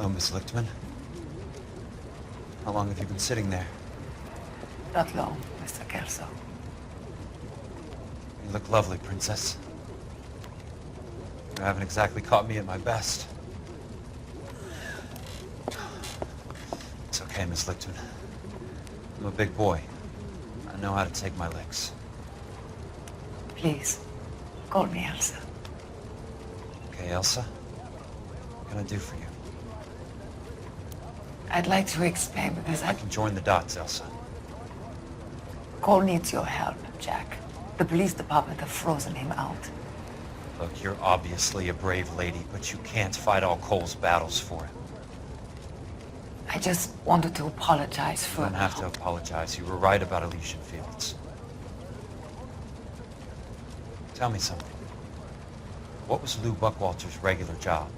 Hello, Miss Lichtman. How long have you been sitting there? Not long, Mr. Kelso. You look lovely, Princess. You haven't exactly caught me at my best. It's okay, Miss Lichtman. I'm a big boy. I know how to take my licks. Please, call me Elsa. Okay, Elsa? What can I do for you? I'd like to explain because I can join the dots, Elsa. Cole needs your help, Jack. The police department have frozen him out. Look, you're obviously a brave lady, but you can't fight all Cole's battles for him. I just wanted to apologize for... You don't have to apologize. You were right about Elysian Fields. Tell me something. What was Lou Buckwalter's regular job?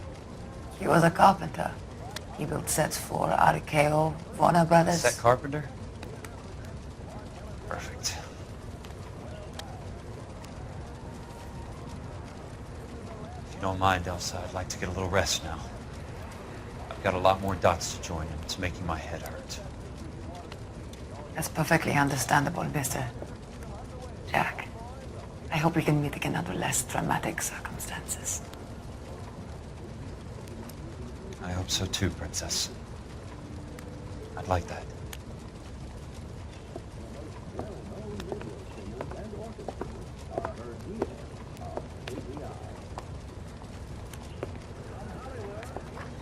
He was a carpenter. He built sets for RKO, Warner Brothers. Set carpenter? Perfect. If you don't mind, Elsa, I'd like to get a little rest now. I've got a lot more dots to join, and it's making my head hurt. That's perfectly understandable, Mr. Jack. I hope we can meet again under less dramatic circumstances. I hope so too, Princess. I'd like that.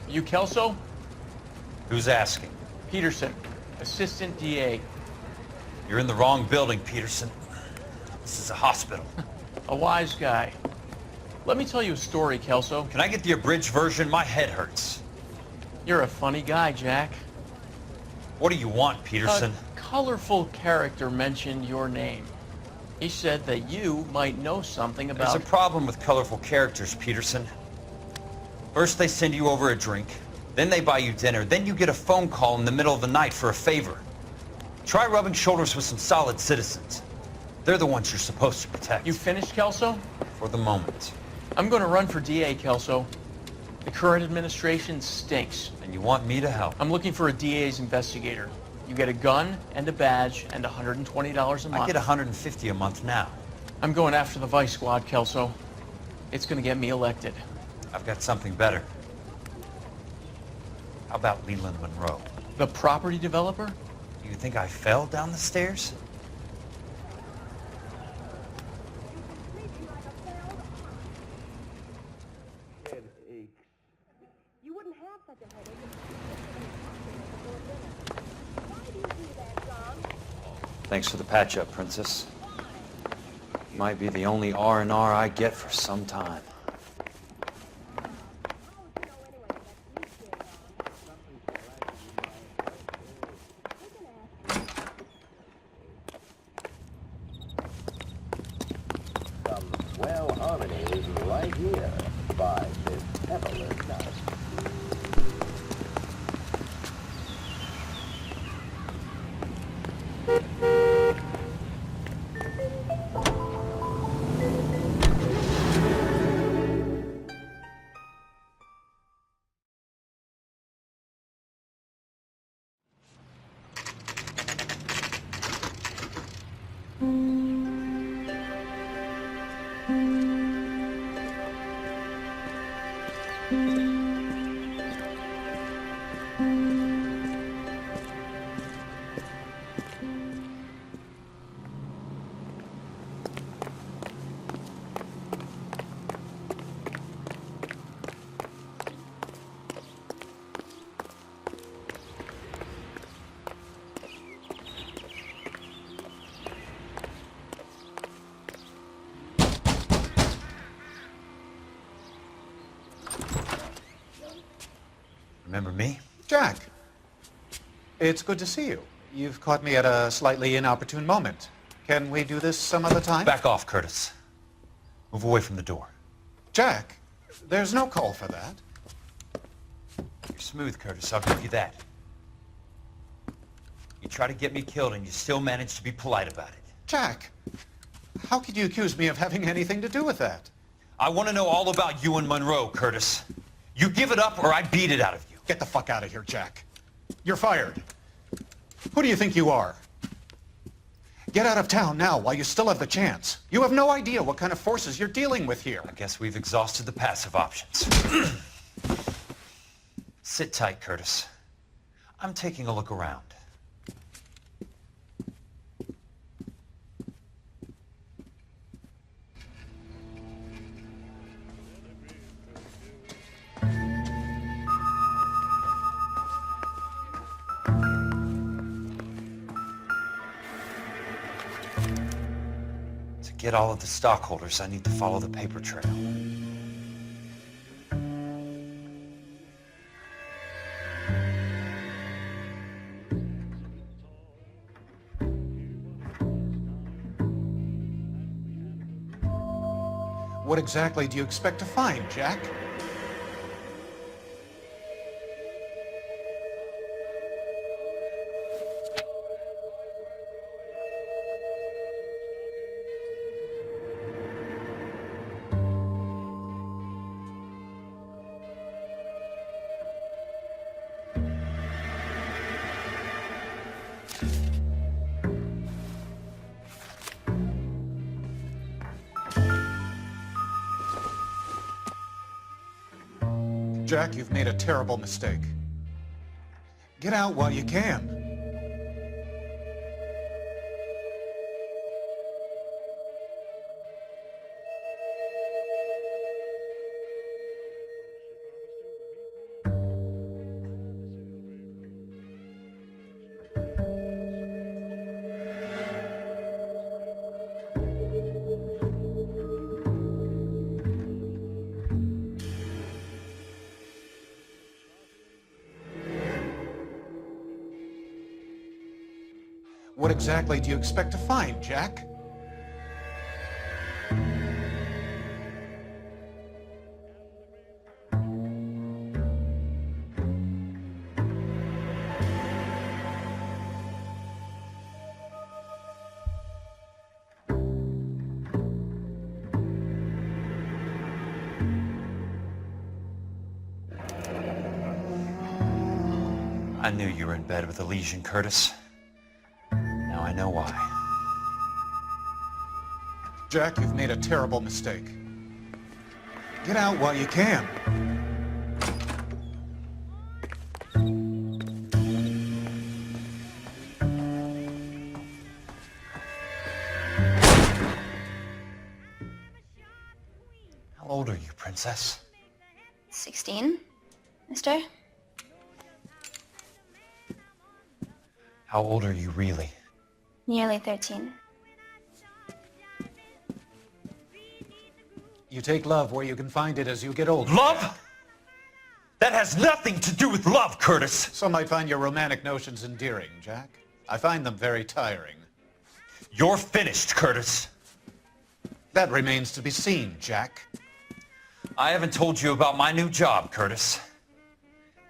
You Kelso? Who's asking? Peterson, Assistant DA. You're in the wrong building, Peterson. This is a hospital. A wise guy. Let me tell you a story, Kelso. Can I get the abridged version? My head hurts. You're a funny guy, Jack. What do you want, Peterson? A colorful character mentioned your name. He said that you might know something about... There's a problem with colorful characters, Peterson. First they send you over a drink, then they buy you dinner, then you get a phone call in the middle of the night for a favor. Try rubbing shoulders with some solid citizens. They're the ones you're supposed to protect. You finished, Kelso? For the moment. I'm going to run for DA, Kelso. The current administration stinks. And you want me to help? I'm looking for a DA's investigator. You get a gun and a badge and $120 a month. I get $150 a month now. I'm going after the Vice Squad, Kelso. It's going to get me elected. I've got something better. How about Leland Monroe? The property developer? Do you think I fell down the stairs? You wouldn't have such a headache. Why do you do that, John? Thanks for the patch-up, Princess. Might be the only R&R I get for some time. Remember me? Jack, it's good to see you. You've caught me at a slightly inopportune moment. Can we do this some other time? Back off, Curtis. Move away from the door. Jack, there's no call for that. You're smooth, Curtis. I'll give you that. You try to get me killed and you still manage to be polite about it. Jack, how could you accuse me of having anything to do with that? I want to know all about you and Monroe, Curtis. You give it up or I beat it out of you. Get the fuck out of here, Jack. You're fired. Who do you think you are? Get out of town now while you still have the chance. You have no idea what kind of forces you're dealing with here. I guess we've exhausted the passive options. Sit tight, Curtis. I'm taking a look around. To get all of the stockholders, I need to follow the paper trail. What exactly do you expect to find, Jack? Jack, you've made a terrible mistake. Get out while you can. What exactly do you expect to find, Jack? I knew you were in bed with a lesion, Curtis. Now I know why. Jack, you've made a terrible mistake. Get out while you can. How old are you, Princess? 16, mister? How old are you really? Nearly 13. You take love where you can find it as you get older. Love? That has nothing to do with love, Curtis! Some might find your romantic notions endearing, Jack. I find them very tiring. You're finished, Curtis. That remains to be seen, Jack. I haven't told you about my new job, Curtis.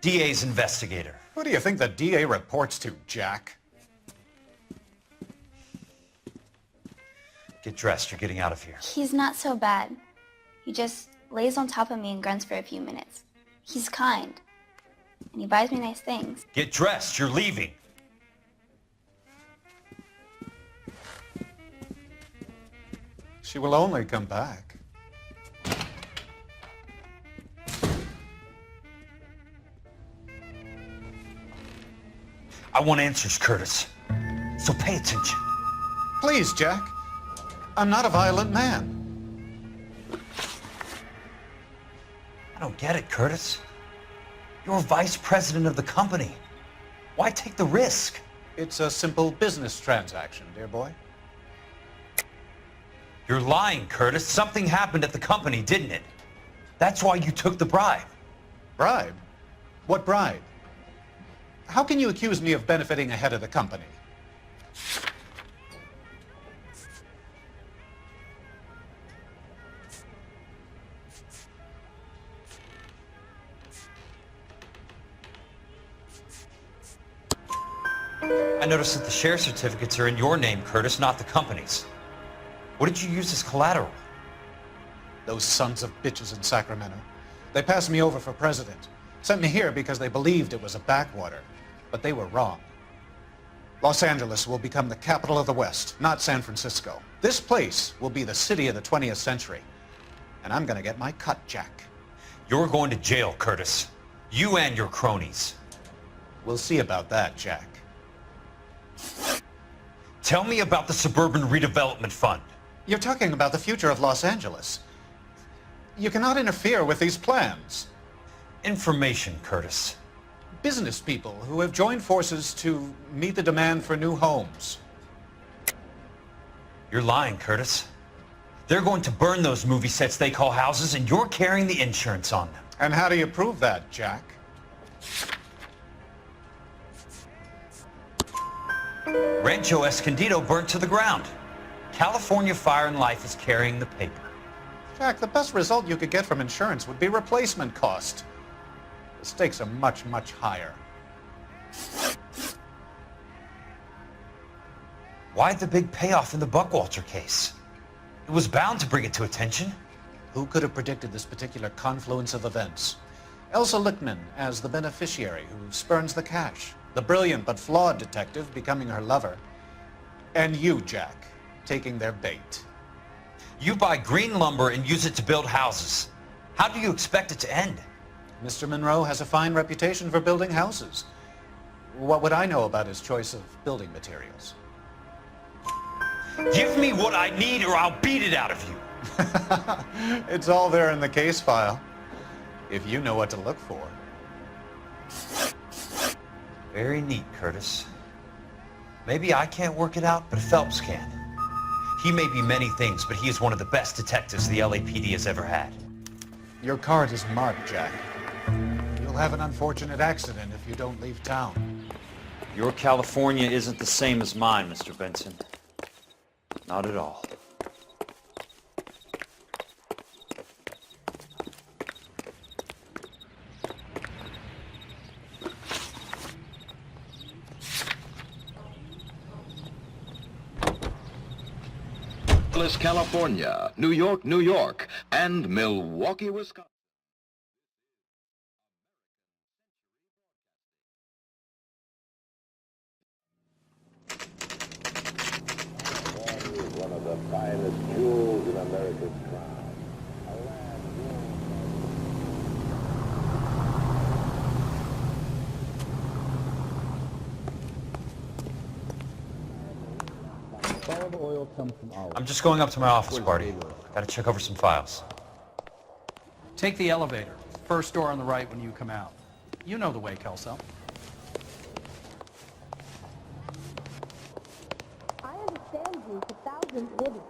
DA's investigator. Who do you think the DA reports to, Jack? Get dressed, you're getting out of here. He's not so bad. He just lays on top of me and grunts for a few minutes. He's kind. And he buys me nice things. Get dressed, you're leaving. She will only come back. I want answers, Curtis. So pay attention. Please, Jack. I'm not a violent man. I don't get it, Curtis. You're vice president of the company. Why take the risk? It's a simple business transaction, dear boy. You're lying, Curtis. Something happened at the company, didn't it? That's why you took the bribe. Bribe? What bribe? How can you accuse me of benefiting ahead of the company? I noticed that the share certificates are in your name, Curtis, not the company's. What did you use as collateral? Those sons of bitches in Sacramento. They passed me over for president. Sent me here because they believed it was a backwater, but they were wrong. Los Angeles will become the capital of the West, not San Francisco. This place will be the city of the 20th century. And I'm gonna get my cut, Jack. You're going to jail, Curtis. You and your cronies. We'll see about that, Jack. Tell me about the Suburban Redevelopment Fund. You're talking about the future of Los Angeles. You cannot interfere with these plans. Information, Curtis. Business people who have joined forces to meet the demand for new homes. You're lying, Curtis. They're going to burn those movie sets they call houses, and you're carrying the insurance on them. And how do you prove that, Jack? Rancho Escondido burnt to the ground. California Fire and Life is carrying the paper. Jack, the best result you could get from insurance would be replacement cost. The stakes are much, much higher. Why the big payoff in the Buckwalter case? It was bound to bring it to attention. Who could have predicted this particular confluence of events? Elsa Lichtman as the beneficiary who spurns the cash. The brilliant but flawed detective becoming her lover. And you, Jack, taking their bait. You buy green lumber and use it to build houses. How do you expect it to end? Mr. Monroe has a fine reputation for building houses. What would I know about his choice of building materials? Give me what I need or I'll beat it out of you. It's all there in the case file, if you know what to look for. Very neat, Curtis. Maybe I can't work it out, but Phelps can. He may be many things, but he is one of the best detectives the LAPD has ever had. Your card is marked, Jack. You'll have an unfortunate accident if you don't leave town. Your California isn't the same as mine, Mr. Benson. Not at all. California, New York, New York, and Milwaukee, Wisconsin. One of the finest jewels in America's crown. I'm just going up to my office party. Gotta check over some files. Take the elevator. First door on the right when you come out. You know the way, Kelso. I understand you for thousands hidden.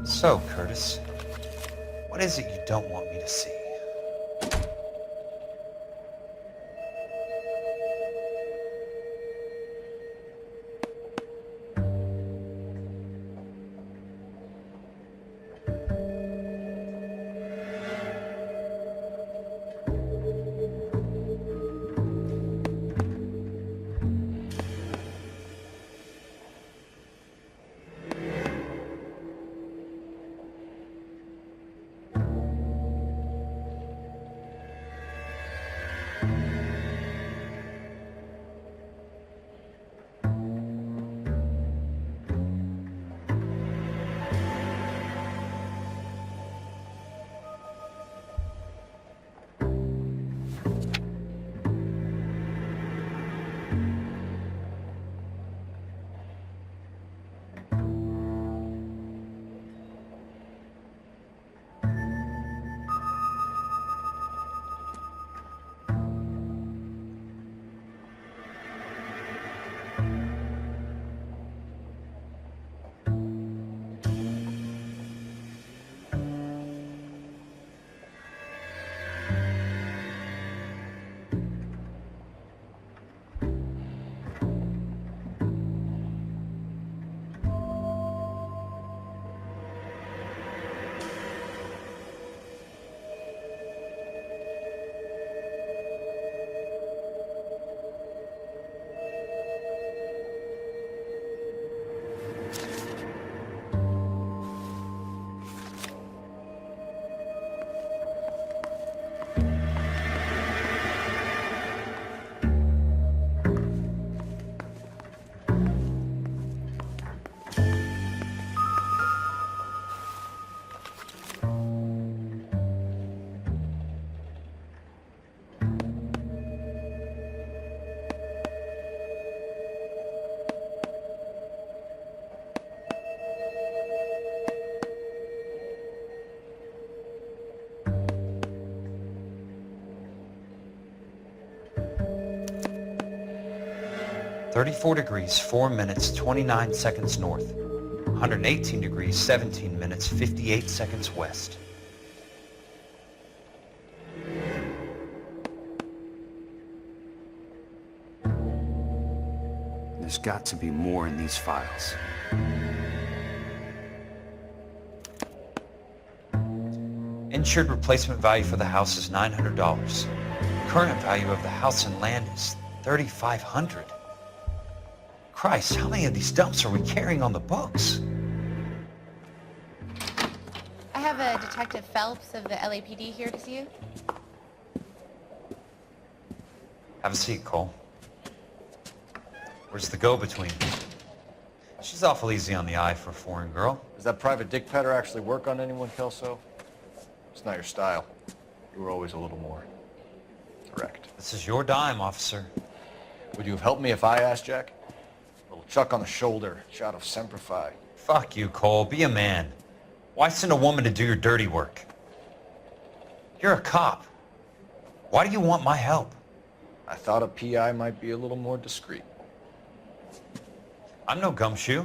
So, Curtis, what is it you don't want me to see? 34 degrees, 4 minutes, 29 seconds north. 118 degrees, 17 minutes, 58 seconds west. There's got to be more in these files. Insured replacement value for the house is $900. Current value of the house and land is $3,500. Christ, how many of these dumps are we carrying on the books? I have a Detective Phelps of the LAPD here to see you. Have a seat, Cole. Where's the go-between? She's awful easy on the eye for a foreign girl. Does that private dick petter actually work on anyone, Kelso? It's not your style. You were always a little more direct. This is your dime, officer. Would you have helped me if I asked, Jack? A little chuck on the shoulder, shot of Semper Fi. Fuck you, Cole. Be a man. Why send a woman to do your dirty work? You're a cop. Why do you want my help? I thought a PI might be a little more discreet. I'm no gumshoe.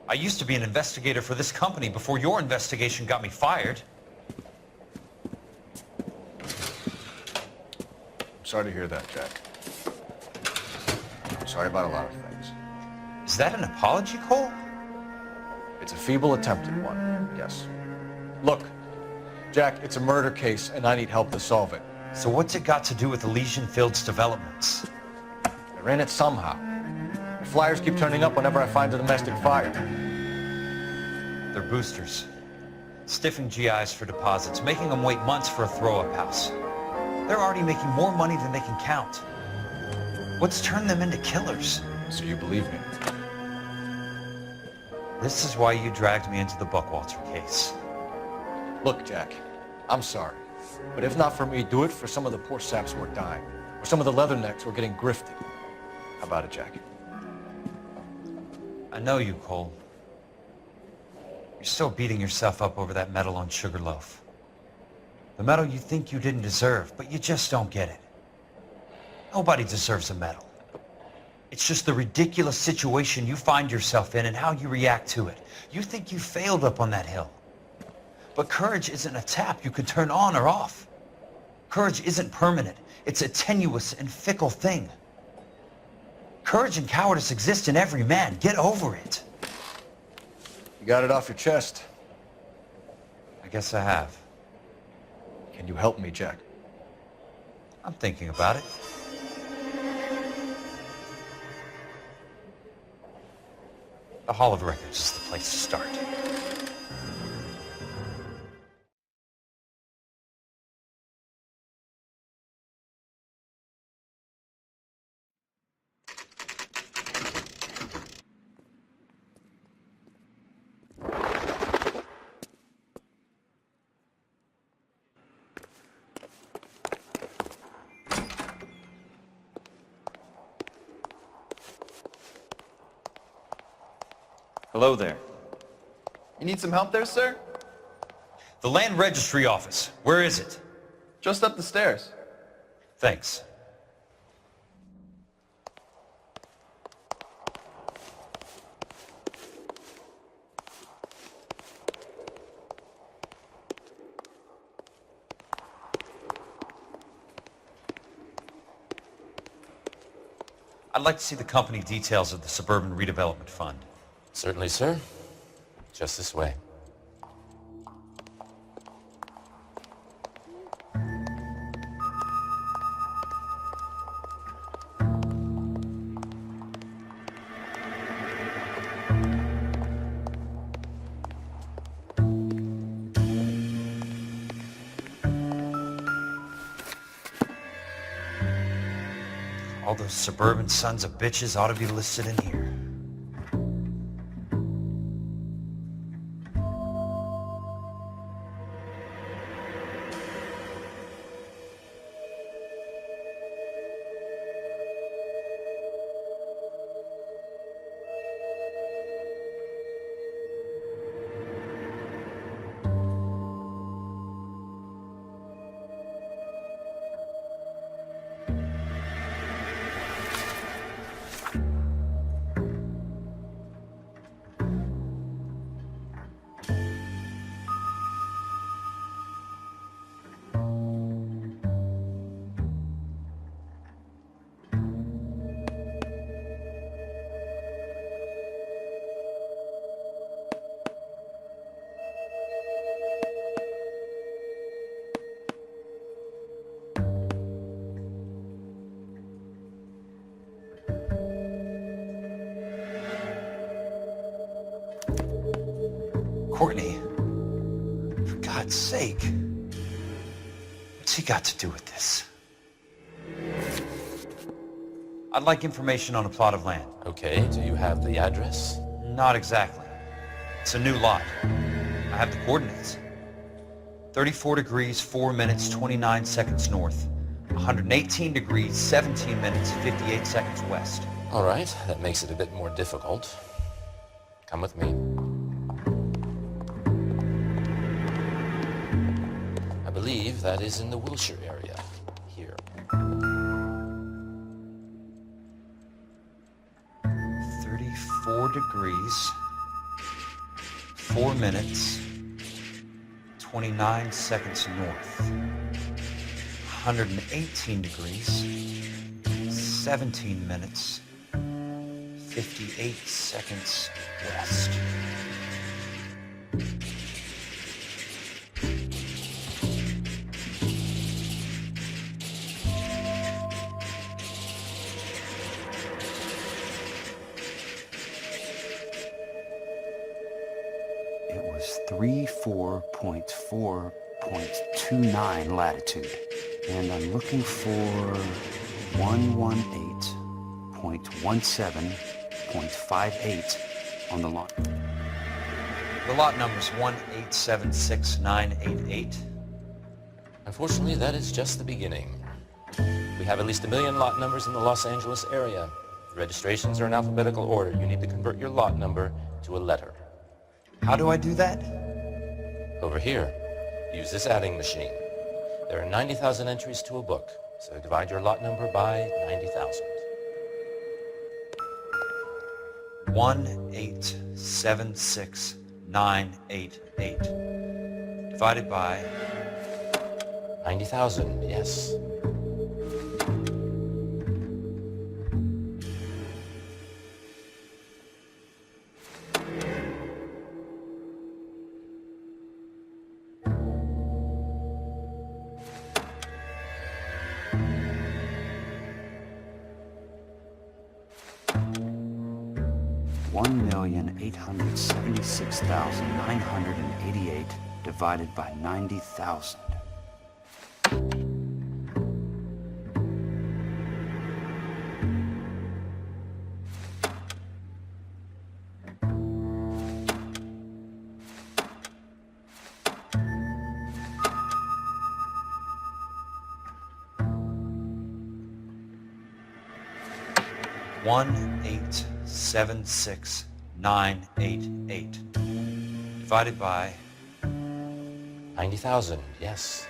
I used to be an investigator for this company before your investigation got me fired. I'm sorry to hear that, Jack. I'm sorry about a lot of things. Is that an apology, Cole? It's a feeble attempt at one, yes. Look, Jack, it's a murder case, and I need help to solve it. So what's it got to do with Elysian Fields developments? They're in it somehow. The flyers keep turning up whenever I find a domestic fire. They're boosters. Stiffing GIs for deposits, making them wait months for a throw-up house. They're already making more money than they can count. What's turned them into killers? So you believe me? This is why you dragged me into the Buckwalter case. Look, Jack, I'm sorry. But if not for me, do it for some of the poor saps who are dying. Or some of the leathernecks who are getting grifted. How about it, Jack? I know you, Cole. You're still beating yourself up over that medal on Sugarloaf. The medal you think you didn't deserve, but you just don't get it. Nobody deserves a medal. It's just the ridiculous situation you find yourself in and how you react to it. You think you failed up on that hill. But courage isn't a tap you can turn on or off. Courage isn't permanent. It's a tenuous and fickle thing. Courage and cowardice exist in every man. Get over it. You got it off your chest. I guess I have. Can you help me, Jack? I'm thinking about it. The Hall of Records is the place to start. Hello there. You need some help there, sir? The Land Registry Office. Where is it? Just up the stairs. Thanks. I'd like to see the company details of the Suburban Redevelopment Fund. Certainly, sir. Just this way. All those suburban sons of bitches ought to be listed in here. Courtney, for God's sake, what's he got to do with this? I'd like information on a plot of land. Okay, do you have the address? Not exactly. It's a new lot. I have the coordinates. 34 degrees, 4 minutes, 29 seconds north. 118 degrees, 17 minutes, 58 seconds west. All right, that makes it a bit more difficult. Come with me. I believe that is in the Wilshire area. Here. 34 degrees, 4 minutes, 29 seconds north. 118 degrees, 17 minutes, 58 seconds west. It was 34.4.29 latitude, and I'm looking for 118.17.58 on the lot. The lot number's 1876988. Unfortunately, that is just the beginning. We have at least 1 million lot numbers in the Los Angeles area. The registrations are in alphabetical order. You need to convert your lot number to a letter. How do I do that? Over here, use this adding machine. There are 90,000 entries to a book, so divide your lot number by 90,000. 1876988 divided by 90,000, yes. $1,876,988 divided by 90,000. One 876,988 divided by 90,000, yes.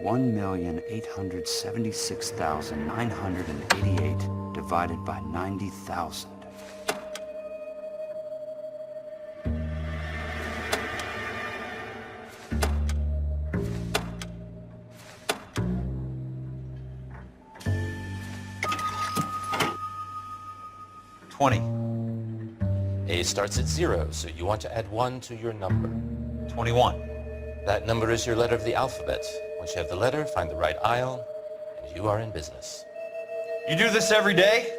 $1,876,988 divided by 90,000. A starts at 0, so you want to add 1 to your number. 21. That number is your letter of the alphabet. Once you have the letter, find the right aisle, and you are in business. You do this every day?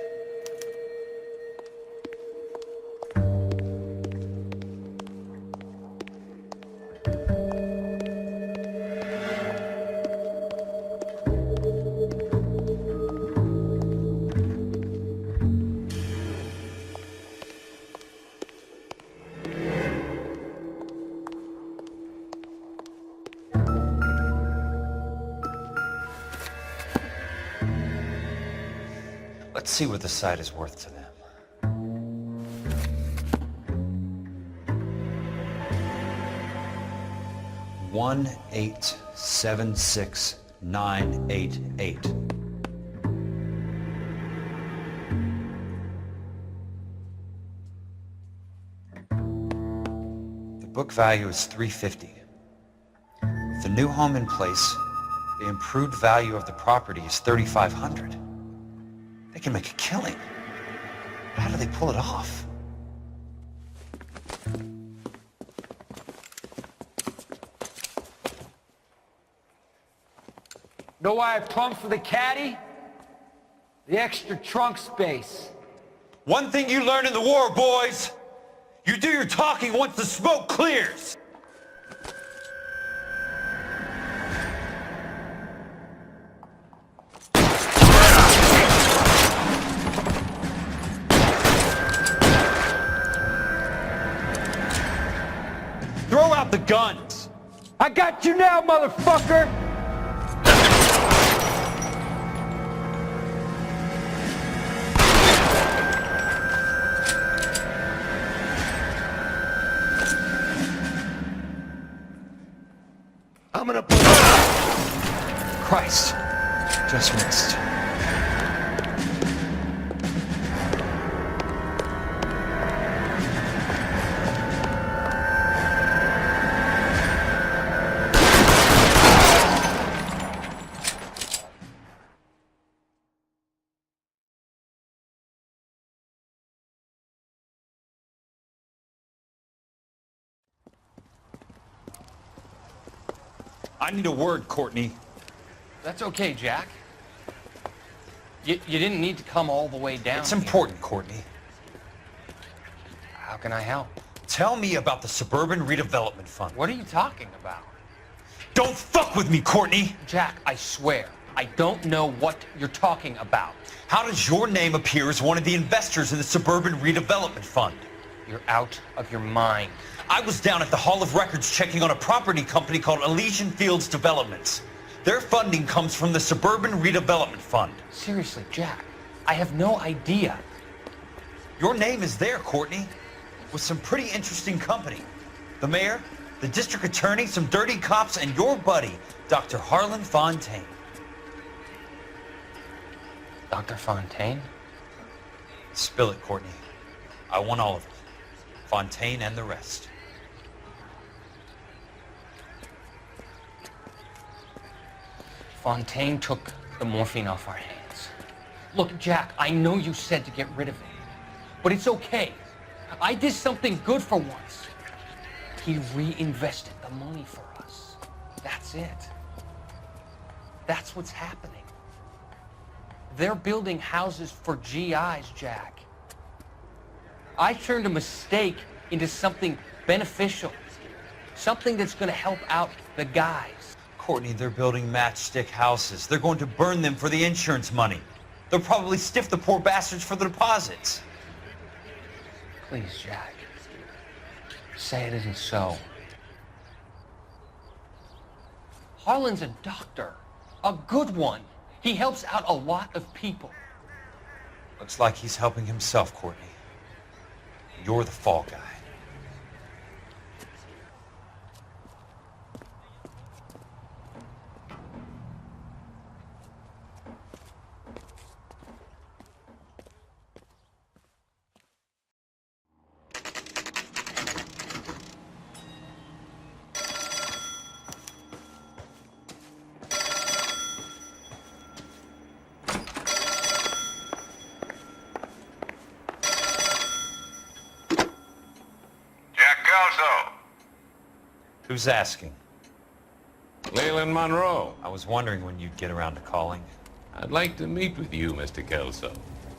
Let's see what the site is worth to them. $1,876,988. The book value is $350. With the new home in place, the improved value of the property is $3,500. They can make a killing. How do they pull it off? Know why I pumped for the caddy? The extra trunk space. One thing you learn in the war, boys. You do your talking once the smoke clears. Throw out the guns. I got you now, motherfucker! I'm gonna put... Christ. Just missed. I need a word, Courtney. That's okay, Jack. You didn't need to come all the way down. It's important, Courtney. How can I help? Tell me about the Suburban Redevelopment Fund. What are you talking about? Don't fuck with me, Courtney! Jack, I swear, I don't know what you're talking about. How does your name appear as one of the investors in the Suburban Redevelopment Fund? You're out of your mind. I was down at the Hall of Records checking on a property company called Elysian Fields Developments. Their funding comes from the Suburban Redevelopment Fund. Seriously, Jack, I have no idea. Your name is there, Courtney, with some pretty interesting company. The mayor, the district attorney, some dirty cops, and your buddy, Dr. Harlan Fontaine. Dr. Fontaine? Spill it, Courtney. I want all of it. Fontaine and the rest. Fontaine took the morphine off our hands. Look, Jack, I know you said to get rid of it, but it's okay. I did something good for once. He reinvested the money for us. That's it. That's what's happening. They're building houses for GIs, Jack. I turned a mistake into something beneficial. Something that's going to help out the guys. Courtney, they're building matchstick houses. They're going to burn them for the insurance money. They'll probably stiff the poor bastards for the deposits. Please, Jack. Say it isn't so. Harlan's a doctor. A good one. He helps out a lot of people. Looks like he's helping himself, Courtney. You're the fall guy. Who's asking? Leland Monroe. I was wondering when you'd get around to calling. I'd like to meet with you, Mr. Kelso.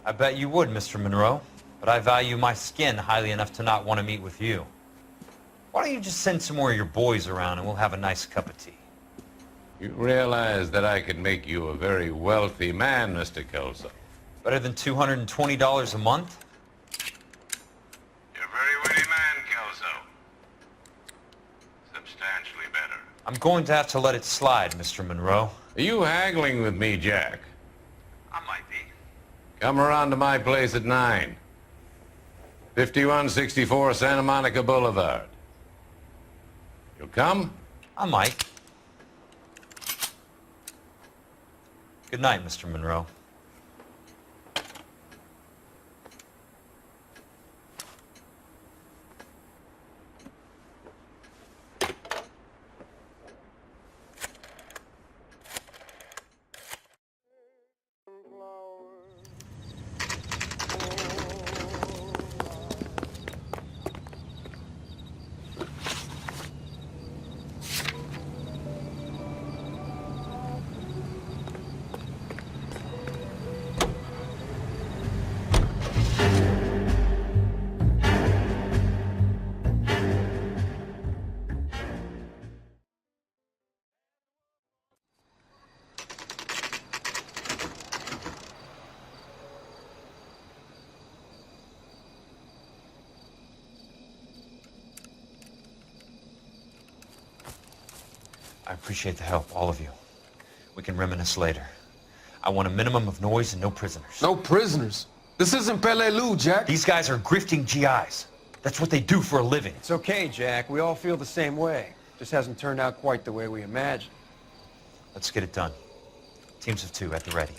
I bet you would, Mr. Monroe. But I value my skin highly enough to not want to meet with you. Why don't you just send some more of your boys around and we'll have a nice cup of tea? You realize that I could make you a very wealthy man, Mr. Kelso. Better than $220 a month? You're a very witty man, Kelso. Substantially better. I'm going to have to let it slide, Mr. Monroe. Are you haggling with me, Jack? I might be. Come around to my place at 9. 5164 Santa Monica Boulevard. You'll come? I might. Good night, Mr. Monroe. I appreciate the help, all of you. We can reminisce later. I want a minimum of noise and no prisoners. No prisoners? This isn't Pelelu, Jack. These guys are grifting GIs. That's what they do for a living. It's okay, Jack. We all feel the same way. Just hasn't turned out quite the way we imagined. Let's get it done. Teams of 2 at the ready.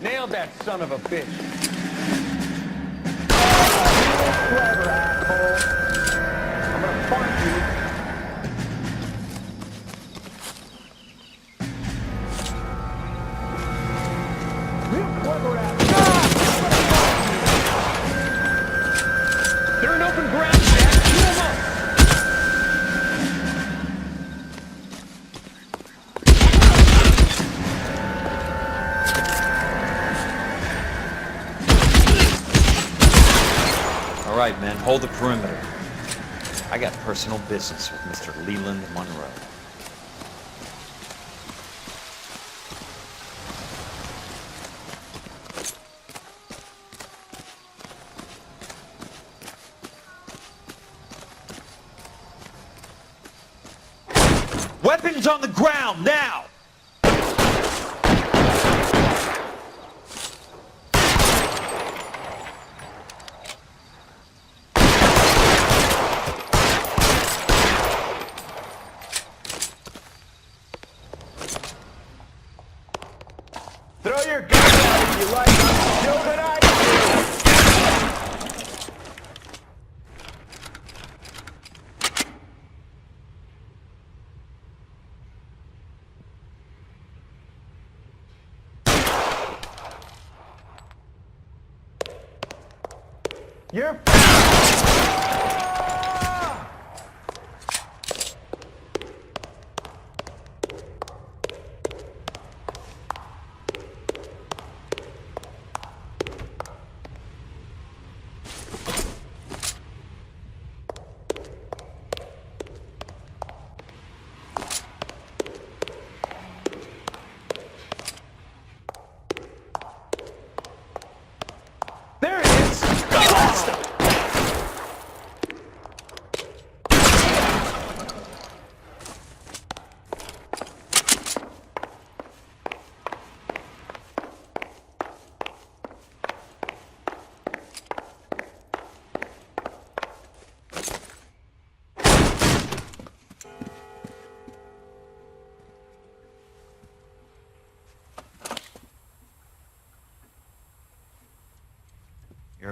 Nailed that son of a bitch. Clever, asshole. I'm gonna find you. Real clever, asshole. They're in open ground, Jack. Shoot 'em up. All right, men, hold the perimeter. I got personal business with Mr. Leland Monroe. Weapons on the ground, now! Throw your gun out if you like. Show what I do. You're there it is! Blast him!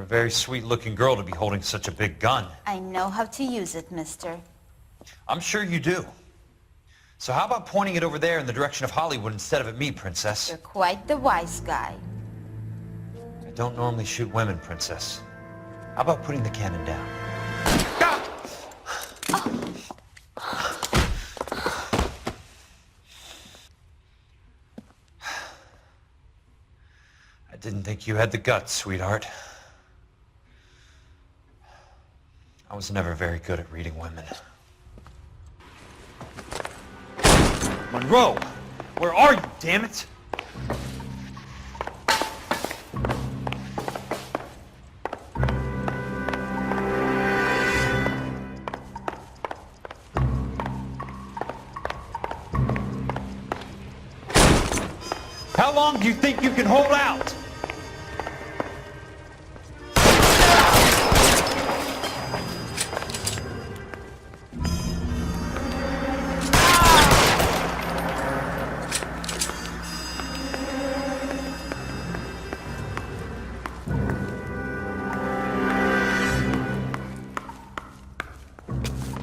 a very sweet-looking girl to be holding such a big gun. I know how to use it, mister. I'm sure you do. So how about pointing it over there in the direction of Hollywood instead of at me, Princess? You're quite the wise guy. I don't normally shoot women, Princess. How about putting the cannon down? I didn't think you had the guts, sweetheart. I was never very good at reading women. Monroe! Where are you, damn it? How long do you think you can hold out?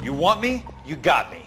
You want me? You got me.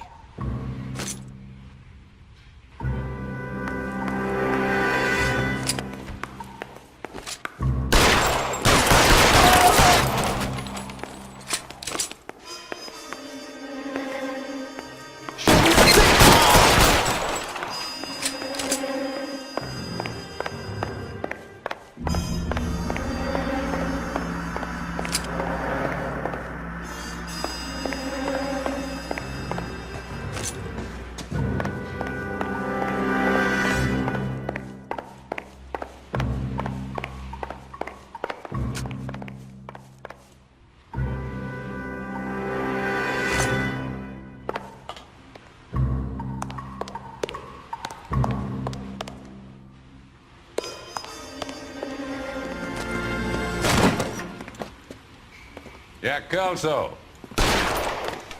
Jack Kelso.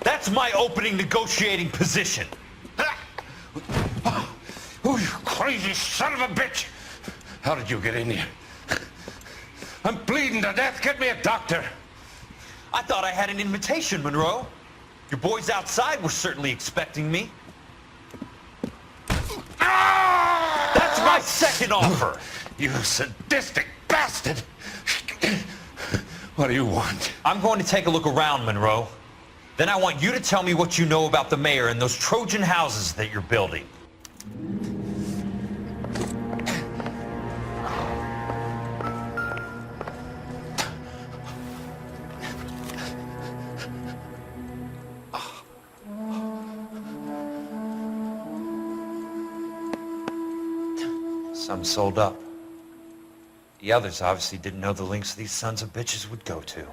That's my opening negotiating position. Oh, you crazy son of a bitch! How did you get in here? I'm bleeding to death. Get me a doctor. I thought I had an invitation, Monroe. Your boys outside were certainly expecting me. That's my second offer. You sadistic bastard! What do you want? I'm going to take a look around, Monroe. Then I want you to tell me what you know about the mayor and those Trojan houses that you're building. Some sold up. The others obviously didn't know the lengths these sons of bitches would go to.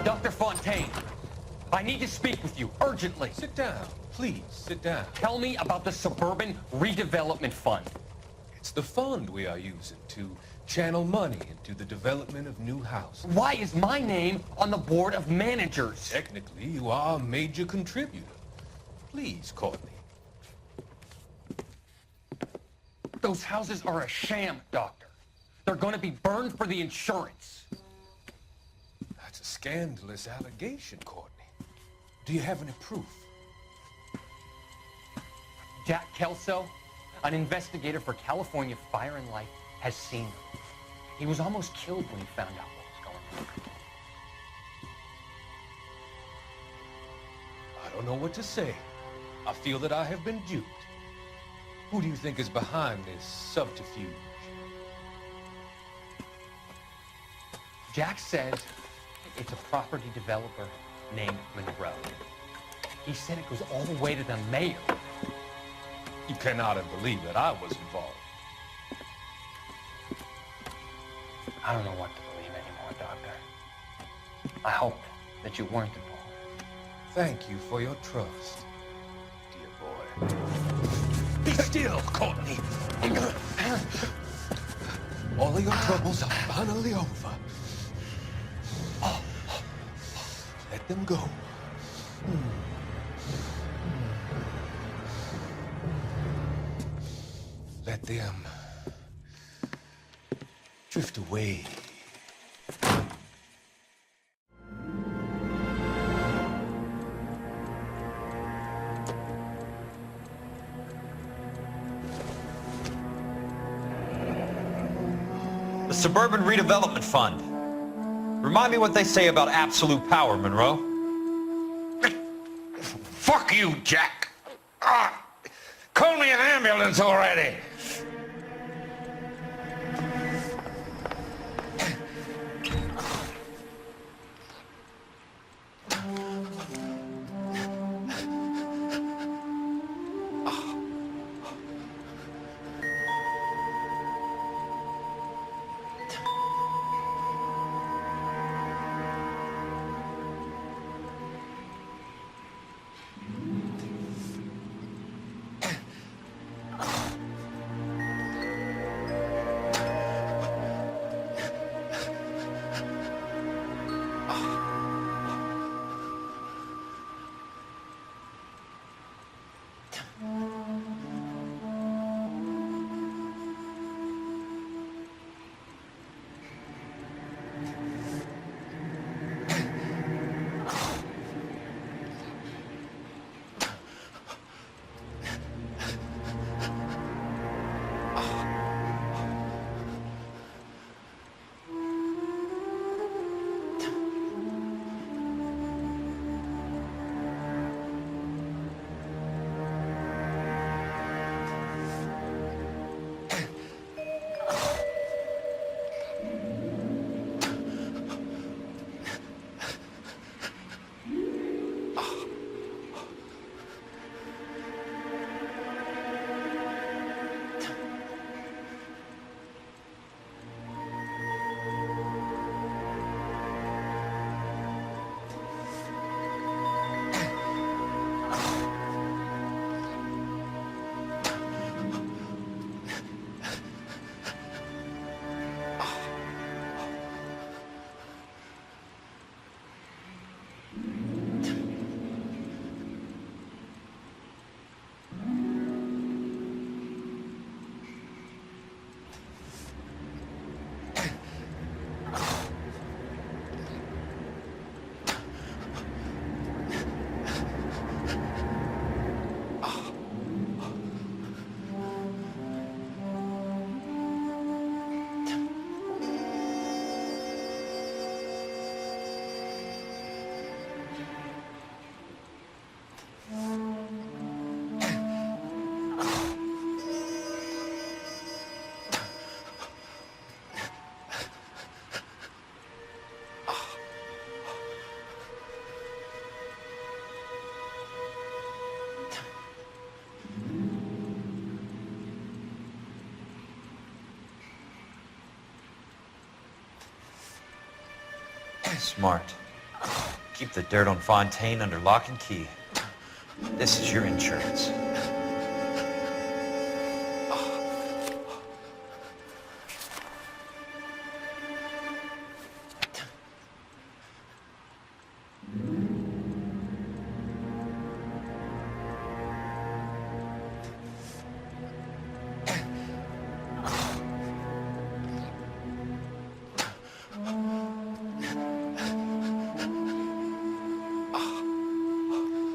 Dr. Fontaine, I need to speak with you urgently. Sit down. Please, sit down. Tell me about the Suburban Redevelopment Fund. It's the fund we are using to channel money into the development of new houses. Why is my name on the board of managers? Technically, you are a major contributor. Please, Courtney. Those houses are a sham, Doctor. They're going to be burned for the insurance. That's a scandalous allegation, Courtney. Do you have any proof? Jack Kelso, an investigator for California Fire and Life, has seen them. He was almost killed when he found out what was going on. I don't know what to say. I feel that I have been duped. Who do you think is behind this subterfuge? Jack says it's a property developer named Monroe. He said it goes all the way to the mayor. You cannot believe that I was involved. I don't know what to believe anymore, Doctor. I hope that you weren't involved. Thank you for your trust, dear boy. Be still, Courtney. All of your troubles are finally over. Let them go. Let them drift away. The Suburban Redevelopment Fund. Remind me what they say about absolute power, Monroe. Fuck you, Jack. Call me an ambulance already. Smart. Keep the dirt on Fontaine under lock and key. This is your insurance.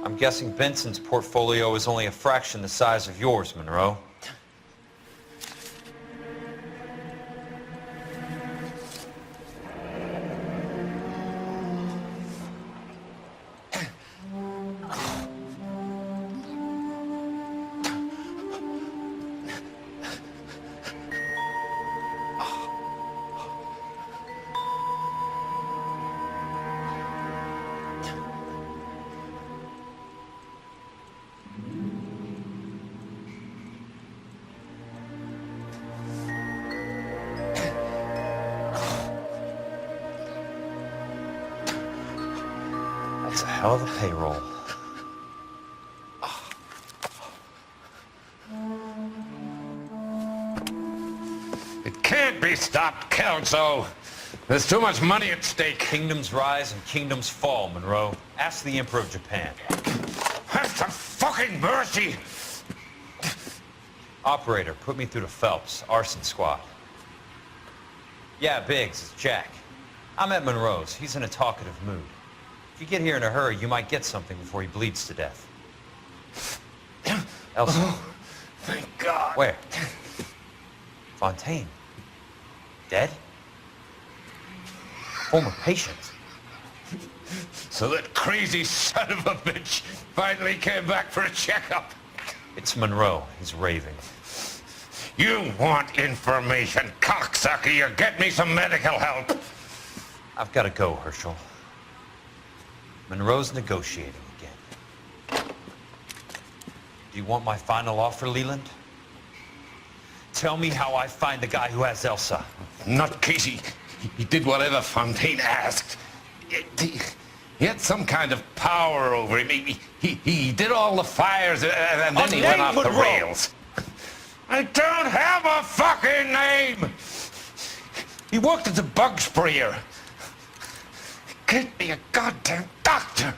I'm guessing Benson's portfolio is only a fraction the size of yours, Monroe. That's a hell of a payroll. It can't can't be stopped, Kelso. There's too much money at stake. Kingdoms rise and kingdoms fall, Monroe. Ask the Emperor of Japan. Have some fucking mercy! Operator, put me through to Phelps, arson squad. Yeah, Biggs, it's Jack. I'm at Monroe's. He's in a talkative mood. If you get here in a hurry, you might get something before he bleeds to death. Elsa. Oh, thank God. Where? Fontaine. Dead? Former patient. So that crazy son of a bitch finally came back for a checkup. It's Monroe. He's raving. You want information, cocksucker. You get me some medical help. I've got to go, Herschel. Monroe's negotiating again. Do you want my final offer, Leland? Tell me how I find the guy who has Elsa. Nutcase, he did whatever Fontaine asked. He had some kind of power over him. He did all the fires and then he went off the rails. I don't have a fucking name! He worked as a bug sprayer. Get me a goddamn doctor!